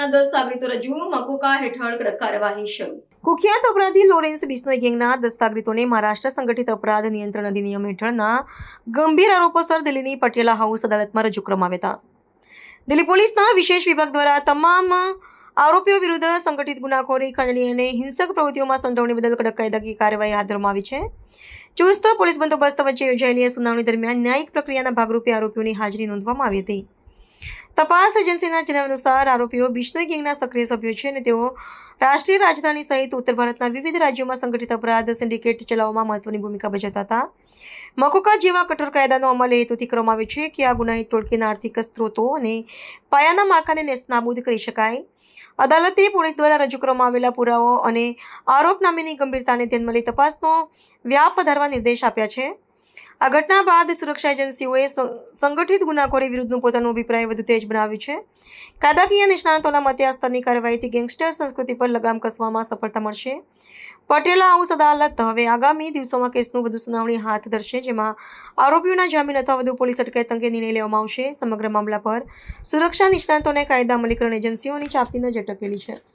ગેંગના 10 સાગરીતો રજૂ, મકોકા હેઠળ કડક કાર્યવાહી શરૂ. કુખ્યાત અપરાધી લોરેન્સ બિશ્નોઈ ગેંગના 10 સાગરીતોને મહારાષ્ટ્ર સંગઠિત અપરાધ નિયંત્રણ અધિનિયમ હેઠળના ગંભીર આરોપોસર દિલ્હીની પટિયાલા હાઉસ અદાલતમાં રજૂ કરવામાં આવ્યા હતા. દિલ્હી પોલીસના વિશેષ વિભાગ દ્વારા તમામ આરોપીઓ વિરુદ્ધ સંગઠિત ગુનાખોરી, ખંડણી અને હિંસક પ્રવૃત્તિઓમાં સંડોવણી બદલ કડક કાયદાકીય કાર્યવાહી હાથ ધરવામાં આવી છે. ચુસ્ત પોલીસ બંદોબસ્ત વચ્ચે યોજાયેલી સુનાવણી દરમિયાન ન્યાયિક પ્રક્રિયાના ભાગરૂપે આરોપીઓની હાજરી નોંધવામાં આવી હતી. તપાસ એજન્સીના જણાવ્યા અનુસાર આરોપીઓ બિશ્નોઈ ગેંગના સક્રિય સભ્યો છે અને તેઓ રાષ્ટ્રીય રાજધાની સહિત ઉત્તર ભારતના વિવિધ રાજ્યોમાં સંગઠિત અપરાધ સિન્ડિકેટ ચલાવવામાં મહત્વની ભૂમિકા ભજવતા હતા. મકોકા જેવા કઠોર કાયદાનો અમલ એ હેતુથી કરવામાં આવ્યો છે કે આ ગુનાહિત ટોળકીના આર્થિક સ્ત્રોતો અને પાયાના માળખાને નેસ્તનાબૂદ કરી શકાય. અદાલતે પોલીસ દ્વારા રજૂ કરવામાં આવેલા પુરાવાઓ અને આરોપનામાની ગંભીરતાને ધ્યાનમાં લઈ તપાસનો વ્યાપ વધારવા નિર્દેશ આપ્યા છે. આ ઘટના બાદ સુરક્ષા એજન્સીઓએ સંગઠિત ગુનાખોરી વિરુદ્ધનો પોતાનો અભિપ્રાય વધુ તેજ બનાવ્યો છે. કાયદાકીય નિષ્ણાતોના મતે આ સ્તરની કાર્યવાહીથી ગેંગસ્ટર સંસ્કૃતિ પર લગામ કસવામાં સફળતા મળશે. પટિયાલા હાઉસ અદાલત હવે આગામી દિવસોમાં કેસનું વધુ સુનાવણી હાથ ધરશે, જેમાં આરોપીઓના જામીન અથવા વધુ પોલીસ અટકાયત અંગે નિર્ણય લેવામાં આવશે. સમગ્ર મામલા પર સુરક્ષા નિષ્ણાતો અને કાયદા અમલીકરણ એજન્સીઓની ચાંપતી નજર ટકેલી છે.